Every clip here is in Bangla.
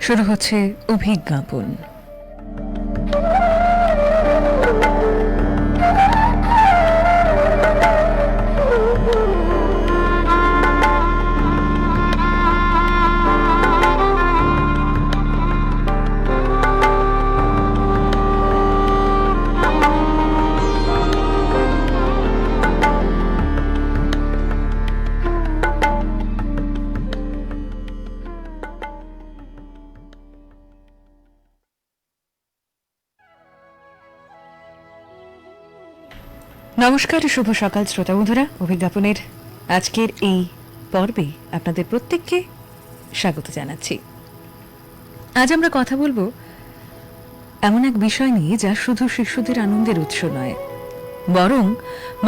শুরু হচ্ছে অভিজ্ঞাপন। নমস্কার, শুভ সকাল শ্রোতা বন্ধুরা। অভিজ্ঞাপনের আজকের এই পর্বে আপনাদের প্রত্যেককে স্বাগত জানাচ্ছি। আজ আমরা কথা বলবো এমন এক বিষয় নিয়ে যা শুধু শিশুদের আনন্দের উৎস নয়, বরং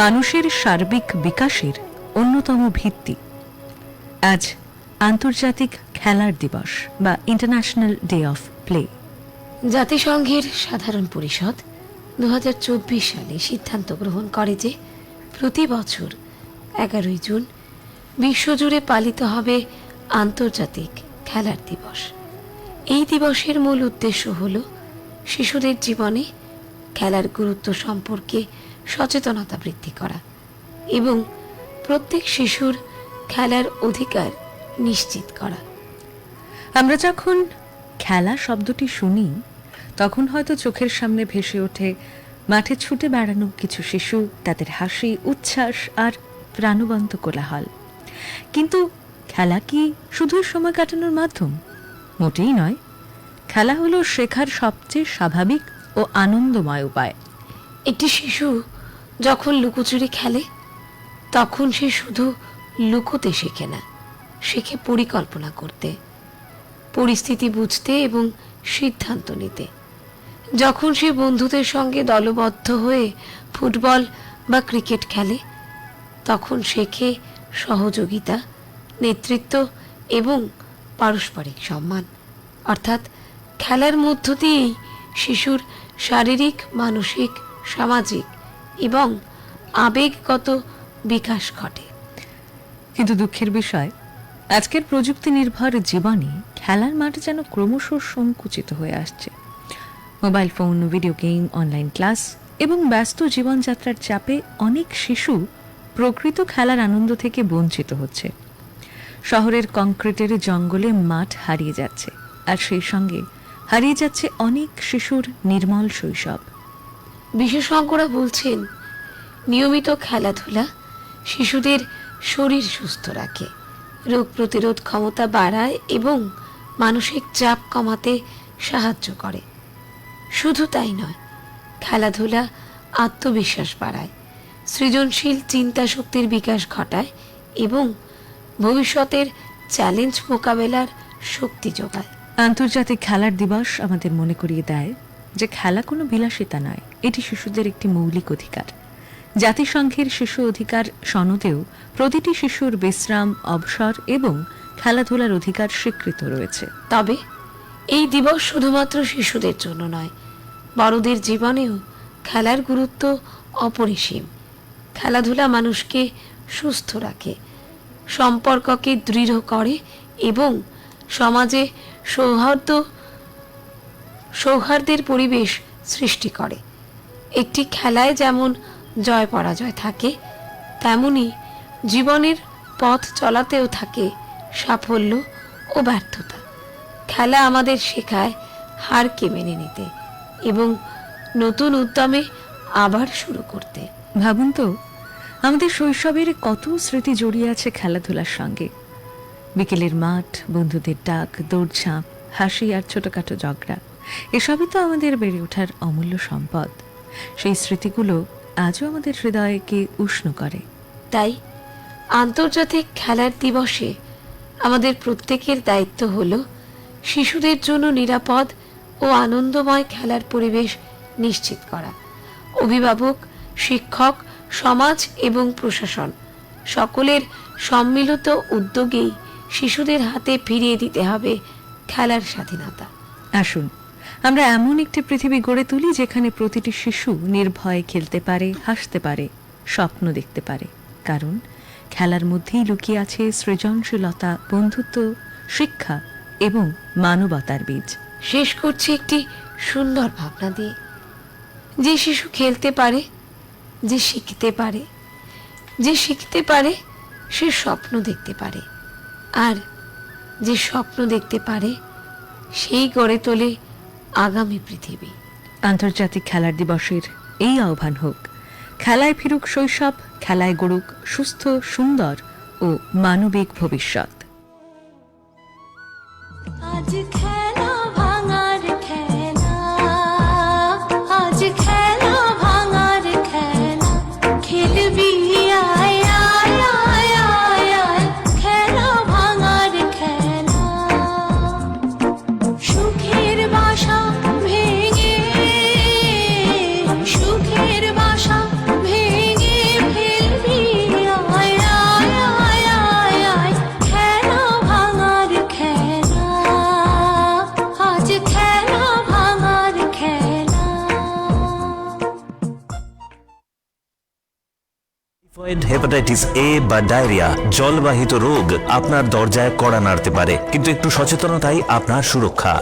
মানুষের সার্বিক বিকাশের অন্যতম ভিত্তি। আজ আন্তর্জাতিক খেলার দিবস বা ইন্টারন্যাশনাল ডে অফ প্লে। জাতিসংঘের সাধারণ পরিষদ 2024 সালে সিদ্ধান্ত গ্রহণ করে যে প্রতি বছর 11 জুন বিশ্বজুড়ে পালিত হবে আন্তর্জাতিক খেলার দিবস। এই দিবসের মূল উদ্দেশ্য হল শিশুদের জীবনে খেলার গুরুত্ব সম্পর্কে সচেতনতা বৃদ্ধি করা এবং প্রত্যেক শিশুর খেলার অধিকার নিশ্চিত করা। আমরা যখন খেলা শব্দটি শুনি তখন হয়তো চোখের সামনে ভেসে ওঠে মাঠে ছুটে বেড়ানো কিছু শিশু, তাদের হাসি, উচ্ছ্বাস আর প্রাণবন্ত কোলাহল। কিন্তু খেলা কি শুধুই সময় কাটানোর মাধ্যম? মোটেই নয়। খেলা হলো শেখার সবচেয়ে স্বাভাবিক ও আনন্দময় উপায়। একটি শিশু যখন লুকোচুরি খেলে তখন সে শুধু লুকোতে শেখে না, শেখে পরিকল্পনা করতে, পরিস্থিতি বুঝতে এবং সিদ্ধান্ত নিতে। যখন সে বন্ধুদের সঙ্গে দলবদ্ধ হয়ে ফুটবল বা ক্রিকেট খেলে তখন শেখে সহযোগিতা, নেতৃত্ব এবং পারস্পরিক সম্মান। অর্থাৎ খেলার মধ্য দিয়েই শিশুর শারীরিক, মানসিক, সামাজিক এবং আবেগগত বিকাশ ঘটে। কিন্তু দুঃখের বিষয়, আজকের প্রযুক্তি নির্ভর জীবনে খেলার মাঠ যেন ক্রমশ সংকুচিত হয়ে আসছে। Mobile phone, video game, online class এবং ব্যস্ত জীবনযাত্রার চাপে অনেক শিশু প্রকৃত খেলার আনন্দ থেকে বঞ্চিত হচ্ছে। শহরের কংক্রিটের জঙ্গলে মাঠ হারিয়ে যাচ্ছে, আর সেই সঙ্গে হারিয়ে যাচ্ছে অনেক শিশুর নির্মল শৈশব। বিশেষজ্ঞরা বলছেন, নিয়মিত খেলাধুলা শিশুদের শরীর সুস্থ রাখে, রোগ প্রতিরোধ ক্ষমতা বাড়ায় এবং মানসিক চাপ কমাতে সাহায্য করে। শুধু তাই নয়, খেলাধুলা আত্মবিশ্বাস বাড়ায়, সৃজনশীল চিন্তা শক্তির বিকাশ ঘটায় এবং ভবিষ্যতের চ্যালেঞ্জ মোকাবেলার শক্তি যোগায়। আন্তর্জাতিক খেলার দিবস আমাদের মনে করিয়ে দেয় যে খেলা কোনো বিলাসিতা নয়, এটি শিশুদের একটি মৌলিক অধিকার। জাতিসংঘের শিশু অধিকার সনদেও প্রতিটি শিশুর বিশ্রাম, অবসর এবং খেলাধুলার অধিকার স্বীকৃত রয়েছে। তবে এই দিবস শুধুমাত্র শিশুদের জন্য নয়, বড়দের জীবনেও খেলার গুরুত্ব অপরিসীম। খেলাধুলা মানুষকে সুস্থ রাখে, সম্পর্ককে দৃঢ় করে এবং সমাজে সৌহার্দ্যের পরিবেশ সৃষ্টি করে। একটি খেলায় যেমন জয় পরাজয় থাকে, তেমনি জীবনের পথ চলাতেও থাকে সাফল্য ও ব্যর্থতা। খেলা আমাদের শেখায় হারকে মেনে নিতে এবং নতুন উদ্যমে আবার শুরু করতে। ভাবুন তো, আমাদের শৈশবের কত স্মৃতি জড়িয়ে আছে খেলাধুলার সঙ্গে। বিকেলের মাঠ, বন্ধুদের ডাক, দৌড়ঝাঁপ, হাসি আর ছোটখাটো ঝগড়া, এসবই তো আমাদের বেড়ে ওঠার অমূল্য সম্পদ। সেই স্মৃতিগুলো আজও আমাদের হৃদয়কে উষ্ণ করে। তাই আন্তর্জাতিক খেলার দিবসে আমাদের প্রত্যেকের দায়িত্ব হলো শিশুদের জন্য নিরাপদ ও আনন্দময় খেলার পরিবেশ নিশ্চিত করা। অভিভাবক, শিক্ষক, সমাজ এবং প্রশাসন সকলের সম্মিলিত উদ্যোগেই শিশুদের হাতে ফিরিয়ে দিতে হবে খেলার স্বাধীনতা। আসুন আমরা এমন একটি পৃথিবী গড়ে তুলি যেখানে প্রতিটি শিশু নির্ভয়ে খেলতে পারে, হাসতে পারে, স্বপ্ন দেখতে পারে। কারণ খেলার মধ্যেই লুকিয়ে আছে সৃজনশীলতা, বন্ধুত্ব, শিক্ষা এবং মানবতার বীজ। শেষ করছি একটি সুন্দর ভাবনা দিয়ে। যে শিশু খেলতে পারে, যে শিখতে পারে, যে শিখতে পারে, সে স্বপ্ন দেখতে পারে, আর যে স্বপ্ন দেখতে পারে সেই গড়ে তোলে আগামী পৃথিবী। আন্তর্জাতিক খেলার দিবসের এই আহ্বান হোক, খেলায় ফিরুক শৈশব, খেলায় গড়ুক সুস্থ, সুন্দর ও মানবিক ভবিষ্যৎ। আজ খেলা ভাঙার খেলা, আজ খেলা ভাঙার খেলা, খেলবি আয় আয় আয় আয় আয়, খেলা ভাঙার খেলা। সুখের বাসা ভেঙে, সুখের বাসা ভেঙে ফেলবি আয় আয় আয় আয় আয়, খেলা ভাঙার খেলা, আজ খেলা ভাঙার খেলা। টাইফয়েড, হেপাটাইটিস এ বা ডায়রিয়া জলবাহিত রোগ আপনার দরজায় কড়া নাড়তে পারে, কিন্তু একটু সচেতনতাই আপনার সুরক্ষা।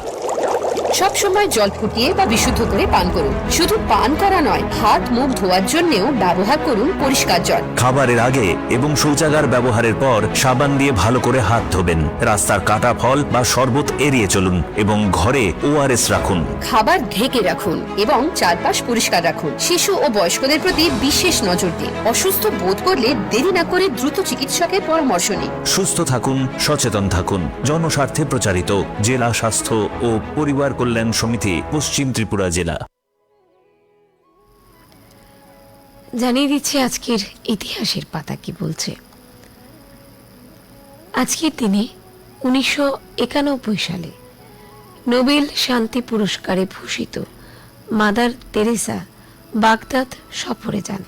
সব সময় জল ফুটিয়ে বা বিশুদ্ধ করে পান করুন। শুধু পান করা নয়, হাত মুখ ধোয়ার জন্যও ব্যবহার করুন পরিষ্কার জল। খাবারের আগে এবং শৌচাগার ব্যবহারের পর সাবান দিয়ে ভালো করে হাত ধোবেন। রাস্তার কাটা ফল বা শরবত এড়িয়ে চলুন এবং ঘরে ওআরএস রাখুন। খাবার ঢেকে রাখুন এবং চারপাশ পরিষ্কার রাখুন। শিশু ও বয়স্কদের প্রতি বিশেষ নজর দিন। অসুস্থ বোধ করলে দেরি না করে দ্রুত চিকিৎসকের পরামর্শ নিন। সুস্থ থাকুন, সচেতন থাকুন। জনস্বার্থে প্রচারিত, জেলা স্বাস্থ্য ও পরিবার কল্যাণ সমিতি, পশ্চিম ত্রিপুরা জেলা। জানিয়ে দিচ্ছে আজকের ইতিহাসের পাতা কি বলছে। আজকের দিনে 1991 সালে নোবেল শান্তি পুরস্কারে ভূষিত মাদার তেরেসা বাগদাদ সফরে যান।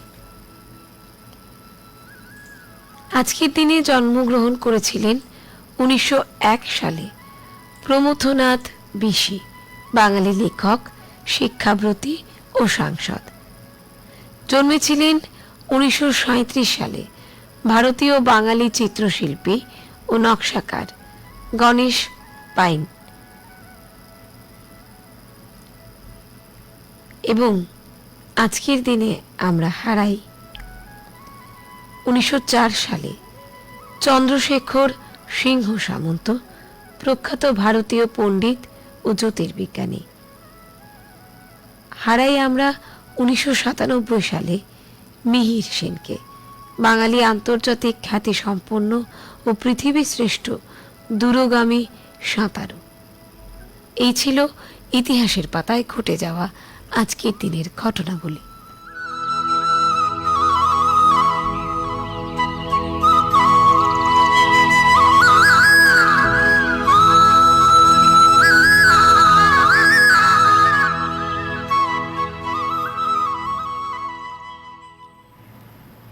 আজকের দিনে জন্মগ্রহণ করেছিলেন 1901 সালে প্রমথনাথ বিশি, বাঙালি লেখক, শিক্ষাব্রতী ও সাংসদ। জন্মেছিলেন 1937 সালে ভারতীয় বাঙালি চিত্রশিল্পী ও নকশাকার গণেশ পাইন। এবং আজকের দিনে আমরা হারাই 1904 সালে চন্দ্রশেখর সিংহ সামন্ত, প্রখ্যাত ভারতীয় পণ্ডিত ও জ্যোতির্বিজ্ঞানী। হারাই আমরা 1997 সালে মিহির সেনকে, বাঙালি আন্তর্জাতিক খ্যাতি সম্পন্ন ও পৃথিবী শ্রেষ্ঠ দূরগামী সাঁতারু। এই ছিল ইতিহাসের পাতায় ঘটে যাওয়া আজকের দিনের ঘটনাবলী।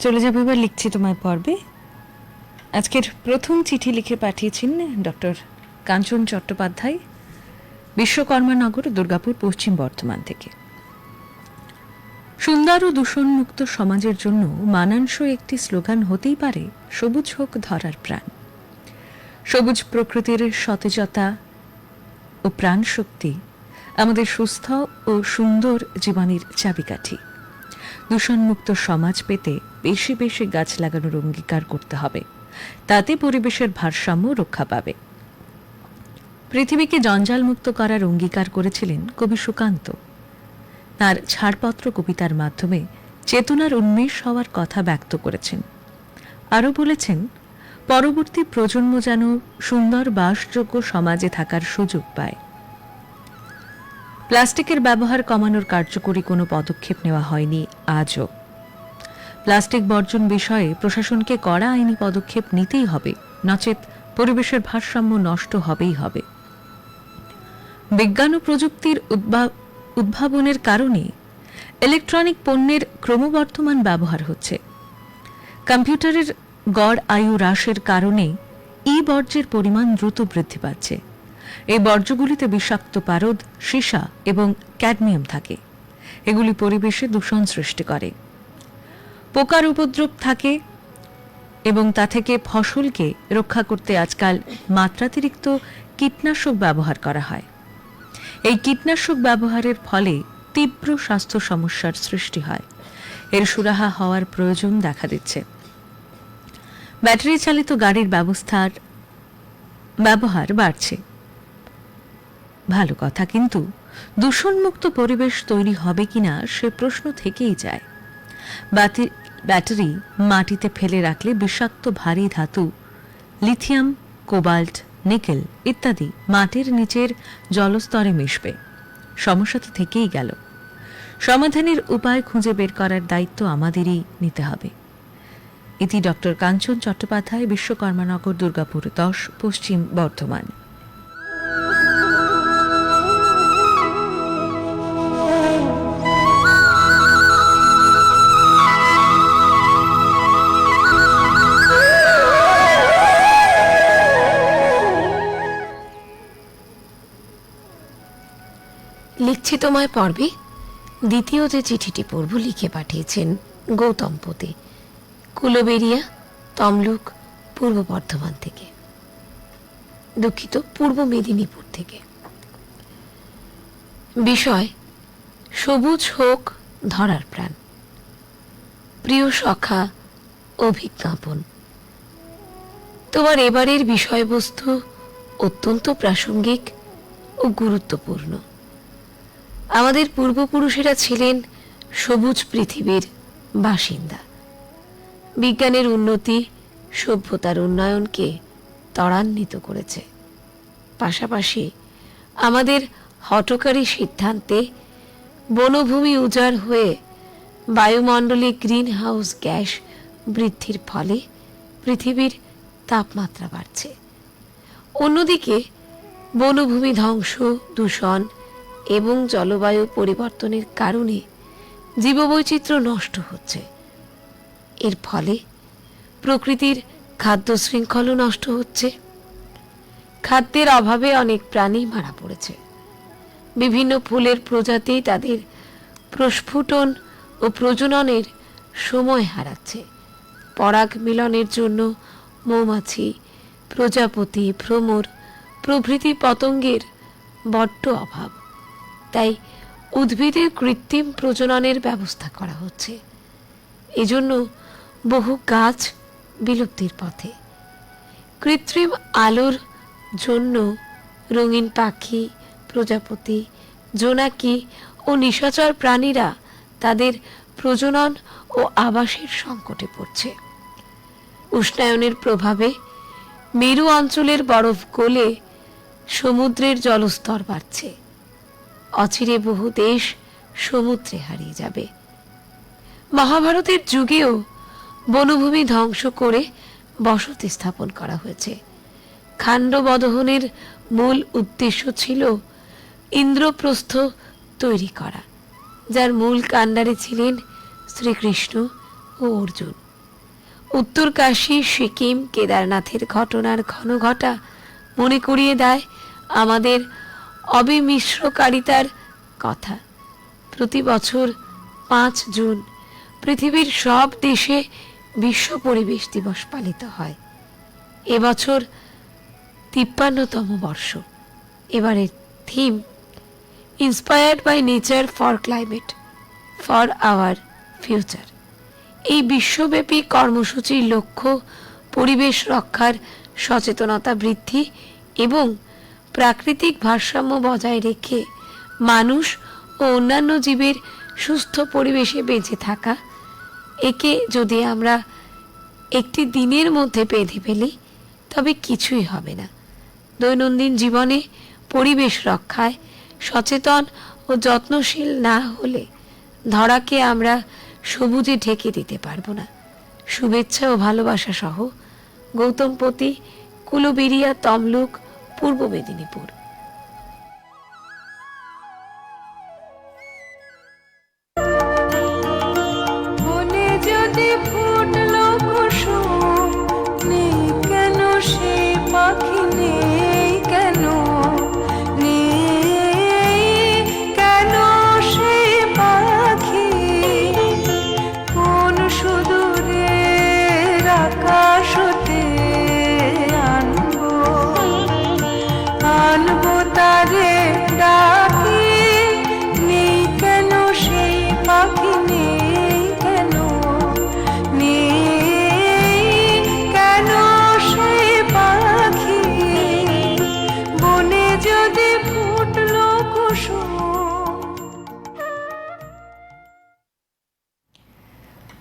চলে যাবো এবার লিখছি তোমায় পর্বে। আজকের প্রথম চিঠি লিখে পাঠিয়েছেন ডক্টর কাঞ্চন চট্টোপাধ্যায়, বিশ্বকর্মানগর, দুর্গাপুর, পশ্চিম বর্ধমান থেকে। সুন্দর ও দূষণমুক্ত সমাজের জন্য মানানসই একটি স্লোগান হতেই পারে সবুজ হোক ধরার প্রাণ। সবুজ প্রকৃতির সতেজতা ও প্রাণ শক্তি আমাদের সুস্থ ও সুন্দর জীবনের চাবিকাঠি। দূষণমুক্ত সমাজ পেতে বেশি বেশি গাছ লাগানোর অঙ্গীকার করতে হবে, তাতে পরিবেশের ভারসাম্য রক্ষা পাবে। পৃথিবীকে জঞ্জালমুক্ত করার অঙ্গীকার করেছিলেন কবি সুকান্ত। তার ছাড়পত্র কবিতার মাধ্যমে চেতনার উন্মেষ হওয়ার কথা ব্যক্ত করেছেন। আরও বলেছেন, পরবর্তী প্রজন্ম যেন সুন্দর বাসযোগ্য সমাজে থাকার সুযোগ পায়। প্লাস্টিকের ব্যবহার কমানোর কার্যকরী কোনো পদক্ষেপ নেওয়া হয়নি আজও। প্লাস্টিক বর্জন বিষয়ে প্রশাসনকে কড়া আইনি পদক্ষেপ নিতেই হবে, নচেত পরিবেশের ভারসাম্য নষ্ট হবেই হবে। বিজ্ঞান ও প্রযুক্তির উদ্ভাবনের কারণে ইলেকট্রনিক পণ্যের ক্রমবর্ধমান ব্যবহার হচ্ছে। কম্পিউটারের গড় আয়ু হ্রাসের কারণে ই বর্জ্যের পরিমাণ দ্রুত বৃদ্ধি পাচ্ছে। এই বর্জ্যগুলিতে বিষাক্ত পারদ, সীসা এবং ক্যাডমিয়াম থাকে। এগুলি পরিবেশে দূষণ সৃষ্টি করে। পোকার উপদ্রব থাকে এবং তা থেকে ফসলকে রক্ষা করতে আজকাল মাত্রাতিরিক্ত কীটনাশক ব্যবহার করা হয়। এই কীটনাশক ব্যবহারের ফলে তীব্র স্বাস্থ্য সমস্যার সৃষ্টি হয়। এর সুরাহা হওয়ার প্রয়োজন দেখা দিচ্ছে। ব্যাটারি চালিত গাড়ির ব্যবহার বাড়ছে, ভালো কথা, কিন্তু দূষণমুক্ত পরিবেশ তৈরি হবে কিনা সে প্রশ্ন থেকেই যায়। ব্যাটারি মাটিতে ফেলে রাখলে বিষাক্ত ভারী ধাতু লিথিয়াম, কোবাল্ট, নিকেল ইত্যাদি মাটির নিচের জলস্তরে মিশবে। সমস্যা তো থেকেই গেল। সমাধানের উপায় খুঁজে বের করার দায়িত্ব আমাদেরই নিতে হবে। ইতি ডক্টর কাঞ্চন চট্টোপাধ্যায়, বিশ্বকর্মানগর, দুর্গাপুর 10, পশ্চিম বর্ধমান। লিখছি তোমায় পর্বে দ্বিতীয় যে চিঠিটি পড়ব লিখে পাঠিয়েছেন গৌতমপতি, কুলবেরিয়া, তমলুক, পূর্ব বর্ধমান থেকে, দুঃখিত, পূর্ব মেদিনীপুর থেকে। বিষয়: সবুজ হোক ধরার প্রাণ। প্রিয় সখা, অভিজ্ঞাপন। তোমার এবারের বিষয়বস্তু অত্যন্ত প্রাসঙ্গিক ও গুরুত্বপূর্ণ। আমাদের পূর্বপুরুষেরা ছিলেন সবুজ পৃথিবীর বাসিন্দা। বিজ্ঞানের উন্নতি সভ্যতার উন্নয়নকে ত্বরান্বিত করেছে। পাশাপাশি আমাদের হঠকারী সিদ্ধান্তে বনভূমি উজাড় হয়ে বায়ুমণ্ডলে গ্রিন হাউস গ্যাস বৃদ্ধির ফলে পৃথিবীর তাপমাত্রা বাড়ছে। অন্যদিকে বনভূমি ধ্বংস, দূষণ এবং জলবায়ু পরিবর্তনের কারণে জীববৈচিত্র্য নষ্ট হচ্ছে। এর ফলে প্রকৃতির খাদ্য শৃঙ্খলও নষ্ট হচ্ছে। খাদ্যের অভাবে অনেক প্রাণী মারা পড়েছে। বিভিন্ন ফুলের প্রজাতি তাদের প্রস্ফুটন ও প্রজননের সময় হারাচ্ছে। পরাগ মিলনের জন্য মৌমাছি, প্রজাপতি, ভ্রমর প্রভৃতি পতঙ্গের বড্ড অভাব। তাই উদ্ভিদের কৃত্রিম প্রজননের ব্যবস্থা করা হচ্ছে। এজন্য বহু গাছ বিলুপ্তির পথে। কৃত্রিম আলোর জন্য রঙিন পাখি, প্রজাপতি, জোনাকি ও নিশাচর প্রাণীরা তাদের প্রজনন ও আবাসের সংকটে পড়ছে। উষ্ণায়নের প্রভাবে মেরু অঞ্চলের বরফ গলে সমুদ্রের জলস্তর বাড়ছে। অচিরে বহু দেশ সমুদ্রে হারিয়ে যাবে। মহাভারতের যুগেও বনভূমি ধ্বংস করে বসতি স্থাপন করা হয়েছে। খান্ডবদহনের মূল উদ্দেশ্য ছিল ইন্দ্রপ্রস্থ তৈরি করা, যার মূল কাণ্ডারে ছিলেন শ্রীকৃষ্ণ ও অর্জুন। উত্তর কাশী, সিকিম, কেদারনাথের ঘটনার ঘন ঘটা মনে করিয়ে দেয় আমাদের অবিমিশ্রকারিতার কথা। প্রতি বছর 5 জুন পৃথিবীর সব দেশে বিশ্ব পরিবেশ দিবস পালিত হয়। এবছর 53তম বর্ষ। এবারের theme inspired by nature for climate for our future. এই বিশ্বব্যাপী কর্মসূচির লক্ষ্য পরিবেশ রক্ষার সচেতনতা বৃদ্ধি এবং প্রাকৃতিক ভারসাম্য বজায় রেখে মানুষ ও অন্যান্য জীবের সুস্থ পরিবেশে বেঁচে থাকা। একে যদি আমরা একটি দিনের মধ্যে বেঁধে ফেলি তবে কিছুই হবে না। দৈনন্দিন জীবনে পরিবেশ রক্ষায় সচেতন ও যত্নশীল না হলে ধরাকে আমরা সবুজে ঢেকে দিতে পারবো না। শুভেচ্ছা ও ভালোবাসা সহ গৌতমপতি, কুলবেরিয়া, তমলুক, পূর্ব মেদিনীপুর। মনে যদি ফুটলো কুসুম, নেই কেন সে পাখি, নেই কেন, নেই কেন সে পাখি, কোন সুদূরের আকাশ হতে আনবো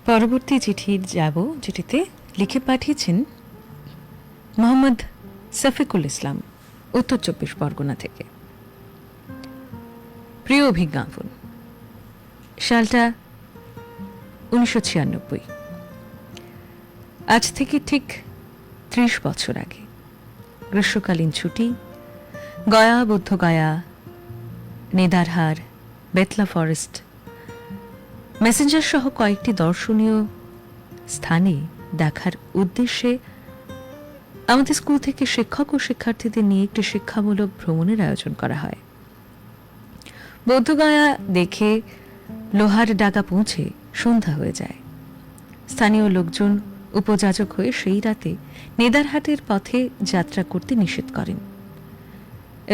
পরবর্তী চিঠি যাব, চিঠিতে লিখে পাঠিয়েছেন মোহাম্মদ শফিকুল ইসলাম, উত্তর 24 পরগনা থেকে। প্রিয় অভিজ্ঞাপন, সালটা 1996। আজ থেকে ঠিক 30 বছর আগে গ্রীষ্মকালীন ছুটি, গয়া, বুদ্ধগয়া, নেদারহার, বেতলা ফরেস্ট, মেসেঞ্জার সহ কয়েকটি দর্শনীয় স্থানে দেখার উদ্দেশ্যে আমাদের স্কুল থেকে শিক্ষক ও শিক্ষার্থীদের নিয়ে একটি শিক্ষামূলক ভ্রমণের আয়োজন করা হয়। বৌদ্ধগয়া দেখে লোহার ডাগা পৌঁছে সন্ধ্যা হয়ে যায়। স্থানীয় লোকজন উপযাচক হয়ে সেই রাতে নেদারহাটের পথে যাত্রা করতে নিষেধ করেন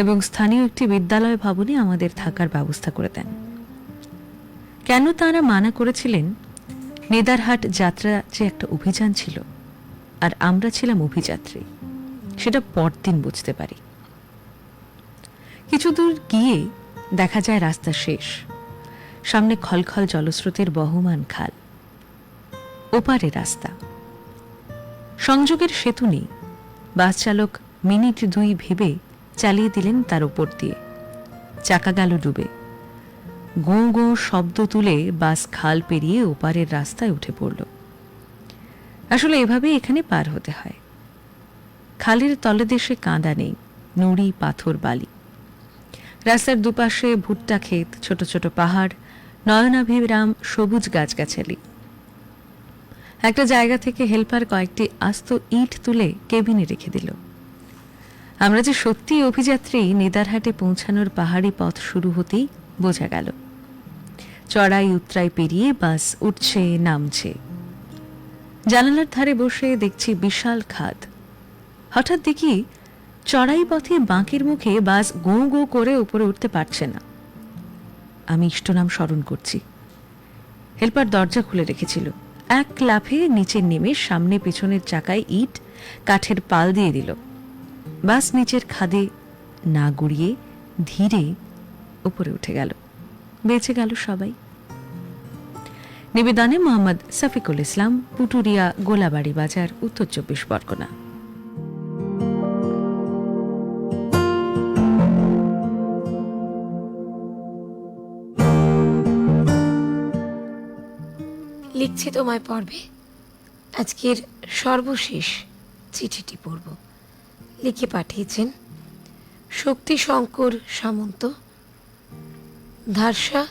এবং স্থানীয় একটি বিদ্যালয় ভবনে আমাদের থাকার ব্যবস্থা করে দেন। কেন তারা মানা করেছিলেন? নেদারহাট যাত্রা যে একটা অভিযান ছিল আর আমরা ছিলাম অভিযাত্রী, সেটা পরদিন বুঝতে পারি। কিছু দূর গিয়ে দেখা যায় রাস্তা শেষ, সামনে খলখল জলস্রোতের বহমান খাল, ওপারে রাস্তা, সংযোগের সেতু নেই। বাস চালক মিনিট 2 ভেবে চালিয়ে দিলেন তার উপর দিয়ে। চাকা গেল ডুবে। গোঁ গোঁ শব্দ তুলে বাস খাল পেরিয়ে ওপারের রাস্তায় উঠে পড়ল। আসলে এভাবে এখানে পার হতে হয়। খালের তলদেশে কাঁদা নেই, নুড়ি, পাথর, বালি। রাস্তার দুপাশে ভুট্টা ক্ষেত, ছোট ছোট পাহাড়, নয়নাভিরাম সবুজ গাছগাছালি। একটা জায়গা থেকে হেল্পার কয়েকটি আস্ত ইট তুলে কেবিনে রেখে দিল। আমরা যে সত্যি অভিযাত্রী নেদারহাটে পৌঁছানোর পাহাড়ি পথ শুরু হতেই বোঝা গেল। চড়াই উতরাই পেরিয়ে বাস উঠছে নামছে। জানালার ধারে বসে দেখছি বিশাল খাদ। হঠাৎ দেখি চড়াই পথে বাঁকের মুখে বাস গোঁ গোঁ করে উপরে উঠতে পারছে না। আমি ইষ্টনাম স্মরণ করছি। হেল্পার দরজা খুলে রেখেছিল। এক লাফে নিচে নেমে সামনে পেছনের চাকায় ইট, কাঠের পাল দিয়ে দিল। বাস নিচের খাদে না গুড়িয়ে ধীরে উপরে উঠে গেল। বেঁচে গেল সবাই। নিবেদনে মোহাম্মদ শফিকুল ইসলাম, পুটুরিয়া, গোলাবাড়ি বাজার, উত্তর 24 পরগনা। লিখছি তোমায় পর্বে আজকের সর্বশেষ চিঠিটি পড়ব। লিখে পাঠিয়েছেন শক্তি শঙ্কর সামন্ত, ধারসা,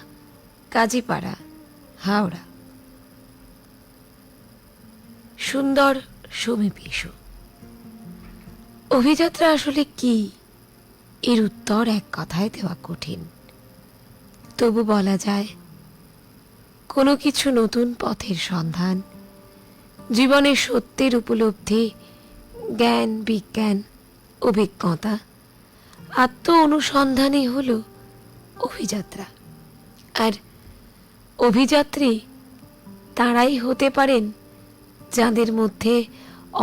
কাজীপাড়া, হাওড়া। সুন্দর সমীপেশু। অভিযাত্রা আসলে কি, এর উত্তর এক কথায় দেওয়া কঠিন। তবু বলা যায় কোনো কিছু নতুন পথের সন্ধান, জীবনের সত্যের উপলব্ধি, জ্ঞান, বিজ্ঞান, অভিজ্ঞতা, আত্ম অনুসন্ধানই হল অভিযাত্রা। আর অভিযাত্রী তাঁরাই হতে পারেন যাদের মধ্যে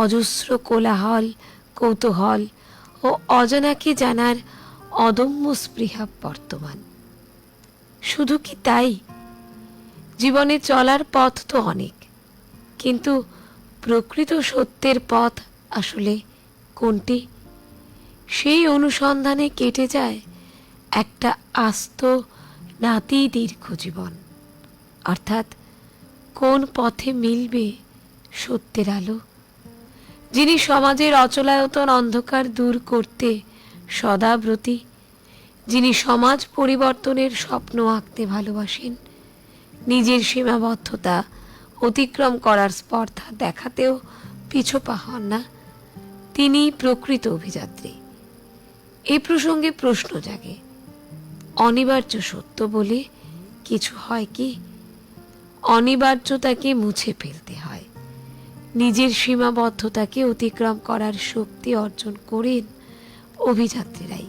অজস্র কোলাহল, কৌতূহল ও অজানাকে জানার অদম্য স্পৃহা বর্তমান। শুধু কি তাই? জীবনে চলার পথ তো অনেক, কিন্তু প্রকৃত সত্যের পথ আসলে কোনটি, সেই অনুসন্ধানে কেটে যায় একটা আস্ত নাতি দীর্ঘ জীবন। অর্থাৎ কোন পথে মিলবে সত্যের আলো, যিনি সমাজের অচলায়তন অন্ধকার দূর করতে সদাব্রতী, যিনি সমাজ পরিবর্তনের স্বপ্ন আঁকতে ভালোবাসেন, নিজের সীমাবদ্ধতা অতিক্রম করার স্পর্ধা দেখাতেও পিছপা হন না, তিনি প্রকৃত অভিযাত্রী। এই প্রসঙ্গে প্রশ্ন জাগে, অনিবার্য সত্য বলে কিছু হয় কি? অনিবার্যতাকে মুছে ফেলতে হয়। নিজের সীমাবদ্ধতাকে অতিক্রম করার শক্তি অর্জন করেন অভিযাত্রীরাই।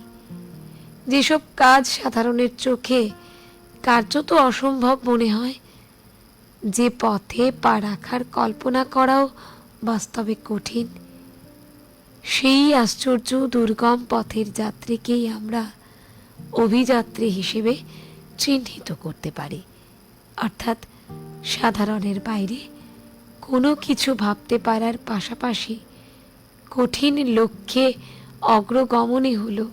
যেসব কাজ সাধারণের চোখে কার্যত অসম্ভব মনে হয়, যে পথে পা রাখার কল্পনা করাও বাস্তবে কঠিন, সেই আশ্চর্য দুর্গম পথের যাত্রীকেই আমরা অভিযাত্রী হিসেবে চিহ্নিত করতে পারি। অর্থাৎ সাধারণের বাইরে কোনো কিছু ভাবতে পারার পাশাপাশি কঠিন লক্ষ্যে অগ্রগমনই হলো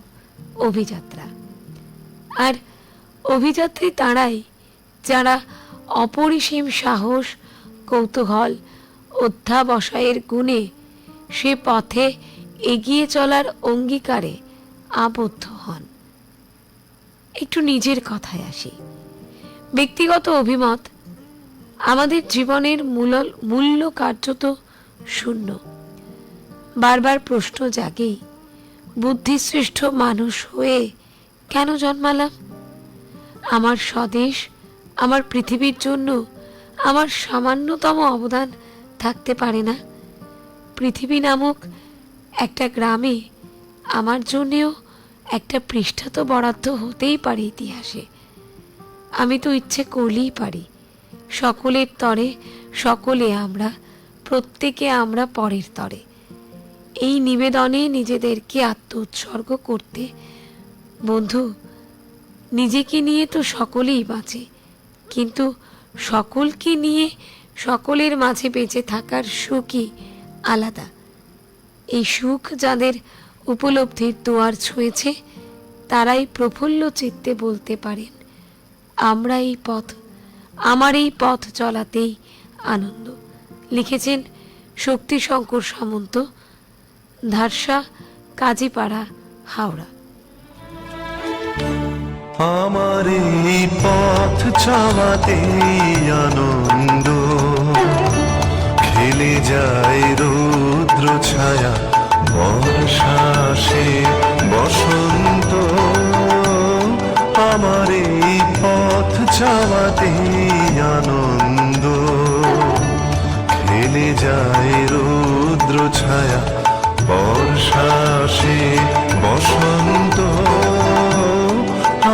অভিযাত্রা। আর অভিযাত্রী তাঁরাই যারা অপরিসীম সাহস, কৌতূহল, অধ্যাবসায়ের গুণে সে পথে এগিয়ে চলার অঙ্গীকারে আবদ্ধ হন। একটু নিজের কথায় আসি। ব্যক্তিগত অভিমত, আমাদের জীবনের মূল্য কার্যত শূন্য। বারবার প্রশ্ন জাগেই, বুদ্ধিশ্রেষ্ঠ মানুষ হয়ে কেন জন্মালাম? আমার স্বদেশ, আমার পৃথিবীর জন্য আমার সামান্যতম অবদান থাকতে পারে না? পৃথিবী নামক একটা গ্রামে আমার জন্যেও একটা পৃষ্ঠা তো বরাদ্দ হতেই পারে ইতিহাসে। আমি তো ইচ্ছে করলেই পারি। সকলের তরে সকলে আমরা, প্রত্যেকে আমরা পরের তরে, এই নিবেদনে নিজেদেরকে আত্ম উৎসর্গ করতে। বন্ধু, নিজেকে নিয়ে তো সকলেই বাঁচে, কিন্তু সকলকে নিয়ে সকলের মাঝে বেঁচে থাকার সুখই আলাদা। এই সুখ যাদের উপলব্ধির দুয়ার ছুঁয়েছে, তারাই প্রফুল্ল চিত্তে বলতে পারেন, আমার এই পথ চলাতেই আনন্দ। লিখেছেন শক্তিশঙ্কর সামন্ত, ধারসা, কাজীপাড়া, হাওড়া। আমার এই পথ চলাতে আনন্দ, খেলে যায় রৌদ্র ছায়া, বর্ষা আসে বসন্ত। আমার এই পথ চলাতে আনন্দ, খেলে যায় রৌদ্র ছায়া, বর্ষা আসে বসন্ত।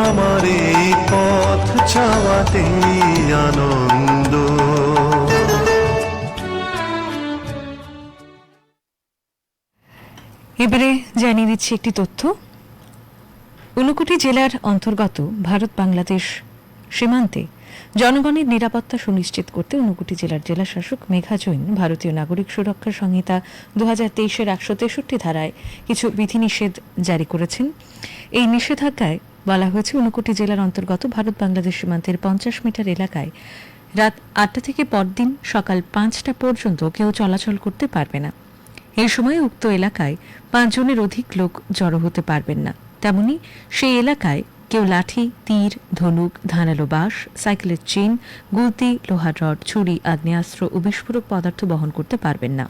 আমার এই পথ চাওয়াতে আনন্দ। এবারে জানিয়ে দিচ্ছি একটি তথ্য। ঊনকোটি জেলার অন্তর্গত ভারত বাংলাদেশ সীমান্তে জনগণের নিরাপত্তা সুনিশ্চিত করতে ঊনকোটি জেলার জেলাশাসক মেঘা জৈন ভারতীয় নাগরিক সুরক্ষা সংহিতা 2023-এর 163 ধারায় কিছু বিধিনিষেধ জারি করেছেন। এই নিষেধাজ্ঞায় বলা হয়েছে, ঊনকোটি জেলার অন্তর্গত ভারত বাংলাদেশ সীমান্তের 50 মিটার এলাকায় রাত 8টা থেকে পরদিন সকাল 5টা পর্যন্ত কেউ চলাচল করতে পারবে না। এই সময় উক্ত এলাকায় 5 জনের অধিক লোক জড়ো হতে পারবেন না। তেমনি সেই এলাকায় কেউ লাঠি, তীর, ধনুক, ধারালো বাঁশ, সাইকেলের চেন, গুলতি, লোহার রড, ছুরি, আগ্নেয়াস্ত্র ও বিস্ফোরক পদার্থ বহন করতে পারবেন না।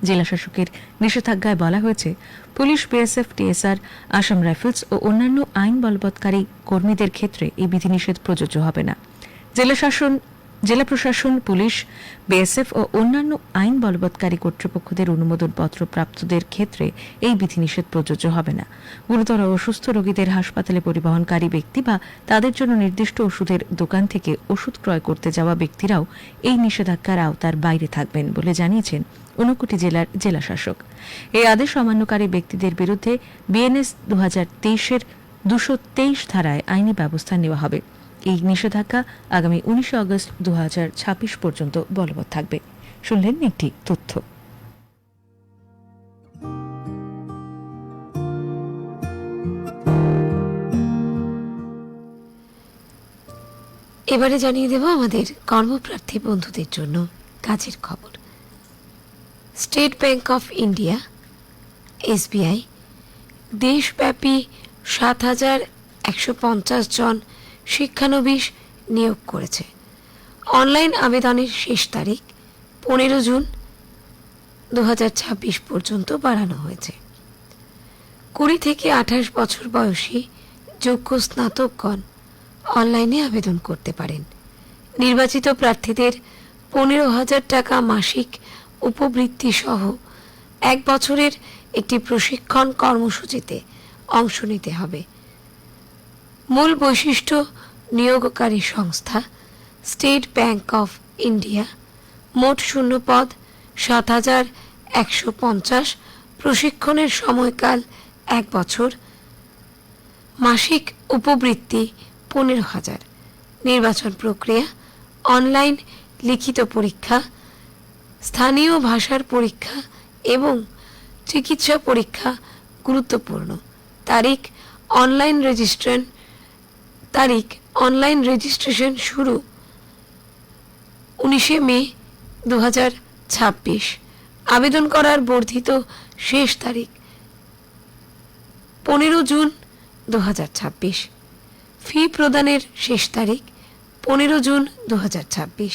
জেলাশাসকের নিষেধাজ্ঞায় বলা হয়েছে, police, BSF, TSR, Assam rifles ও অন্যান্য আইন বলবৎকারী কর্মীদের ক্ষেত্রে এই বিধিনিষেধ প্রযোজ্য হবে না। জেলা প্রশাসন, পুলিশ, বিএসএফ ও অন্যান্য আইন বলবৎকারী কর্তৃপক্ষদের অনুমোদনপত্র প্রাপ্তদের ক্ষেত্রে এই বিধিনিষেধ প্রযোজ্য হবে না। গুরুতর অসুস্থ রোগীদের হাসপাতালে পরিবহনকারী ব্যক্তি বা তাদের জন্য নির্দিষ্ট ওষুধের দোকান থেকে ওষুধ ক্রয় করতে যাওয়া ব্যক্তিরাও এই নিষেধাজ্ঞার আওতার বাইরে থাকবেন বলে জানিয়েছেন ঊনকোটি জেলার জেলাশাসক। এই আদেশ অমান্যকারী ব্যক্তিদের বিরুদ্ধে বিএনএস 2023-এর 223 ধারায় আইনি ব্যবস্থা নেওয়া হবে। এই নিষেধাজ্ঞা আগামী 19 আগস্ট 2026 পর্যন্ত বলবৎ থাকবে। শুনলেন একটি তথ্য। এবারে জানিয়ে দেব আমাদের কর্মপ্রার্থী বন্ধুদের জন্য কাজের খবর। State bank of India SBI দেশব্যাপী 7,150 জন শিক্ষানবিশ নিয়োগ করেছে। অনলাইন আবেদনের শেষ তারিখ 15 জুন 2026 পর্যন্ত বাড়ানো হয়েছে। 20 থেকে 28 বছর বয়সী যোগ্য স্নাতকগণ অনলাইনে আবেদন করতে পারেন। নির্বাচিত প্রার্থীদের 15,000 টাকা মাসিক উপবৃত্তি সহ 1 বছরের একটি প্রশিক্ষণ কর্মসূচিতে অংশ নিতে হবে। মূল বৈশিষ্ট্য: নিয়োগকারী সংস্থা স্টেট ব্যাংক অফ ইন্ডিয়া। মোট শূন্যপদ 7,150। প্রশিক্ষণের সময়কাল 1 বছর। মাসিক উপবৃত্তি 15,000। নির্বাচন প্রক্রিয়া: অনলাইন লিখিত পরীক্ষা, স্থানীয় ভাষার পরীক্ষা এবং চিকিৎসা পরীক্ষা গুরুত্বপূর্ণ। তারিখ অনলাইন রেজিস্ট্রেশন শুরু 19 মে 2026। আবেদন করার বর্ধিত শেষ তারিখ 15 জুন 2026। ফি প্রদানের শেষ তারিখ 15 জুন 2026।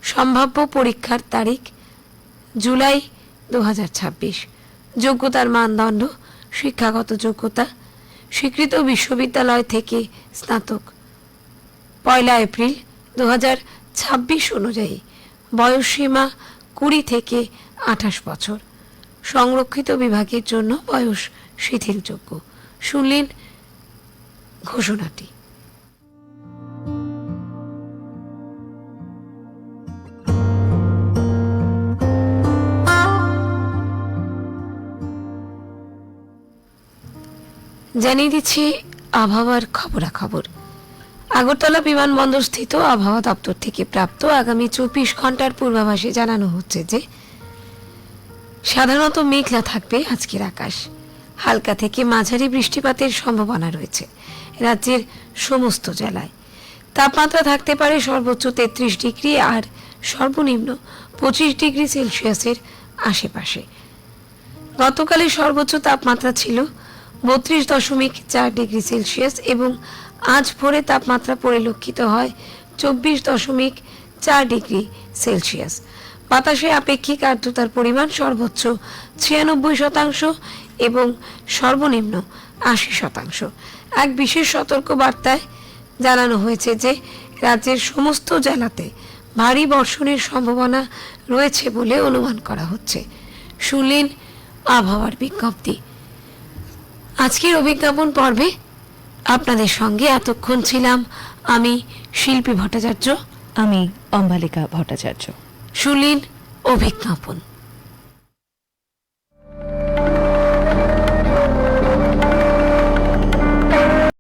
সম্ভাব্য পরীক্ষার তারিখ জুলাই 2026। যোগ্যতার মানদণ্ড শিক্ষাগত যোগ্যতা স্বীকৃত বিশ্ববিদ্যালয় থেকে স্নাতক। 1 এপ্রিল 2026 অনুযায়ী বয়সসীমা 20 থেকে 28 বছর। সংরক্ষিত বিভাগের জন্য বয়স শিথিলযোগ্য। শুনলেন ঘোষণাটি। জানিয়ে দিচ্ছি আবহাওয়ার খবরাখবর। আগরতলা বিমানবন্দর স্থিত আবহাওয়া দপ্তর থেকে প্রাপ্ত আগামী 24 ঘন্টার পূর্বাভাসে জানানো হচ্ছে যে সাধারণত মেঘলা থাকবে আজকের আকাশ। হালকা থেকে মাঝারি বৃষ্টিপাতের সম্ভাবনা রয়েছে রাজ্যের সমস্ত জেলায়। তাপমাত্রা থাকতে পারে সর্বোচ্চ 33 ডিগ্রি আর সর্বনিম্ন 25 ডিগ্রি সেলসিয়াসের আশেপাশে। গতকালের সর্বোচ্চ তাপমাত্রা ছিল 32.4 ডিগ্রি সেলসিয়াস এবং আজ ভোরে তাপমাত্রা পরিলক্ষিত হয় 24.4 ডিগ্রি সেলসিয়াস। বাতাসে আপেক্ষিক আর্দ্রতার পরিমাণ সর্বোচ্চ 96% এবং সর্বনিম্ন 80%। এক বিশেষ সতর্ক বার্তায় জানানো হয়েছে যে রাজ্যের সমস্ত জেলাতে ভারী বর্ষণের সম্ভাবনা রয়েছে বলে অনুমান করা হচ্ছে। শুনলেন আবহাওয়ার বিজ্ঞপ্তি। আজকের অভিজ্ঞাপন পর্বে আপনাদের সঙ্গে এতক্ষণ ছিলাম আমি শিল্পী ভট্টাচার্য, আমি অম্বালিকা ভট্টাচার্য। শুনলেন অভিজ্ঞাপন।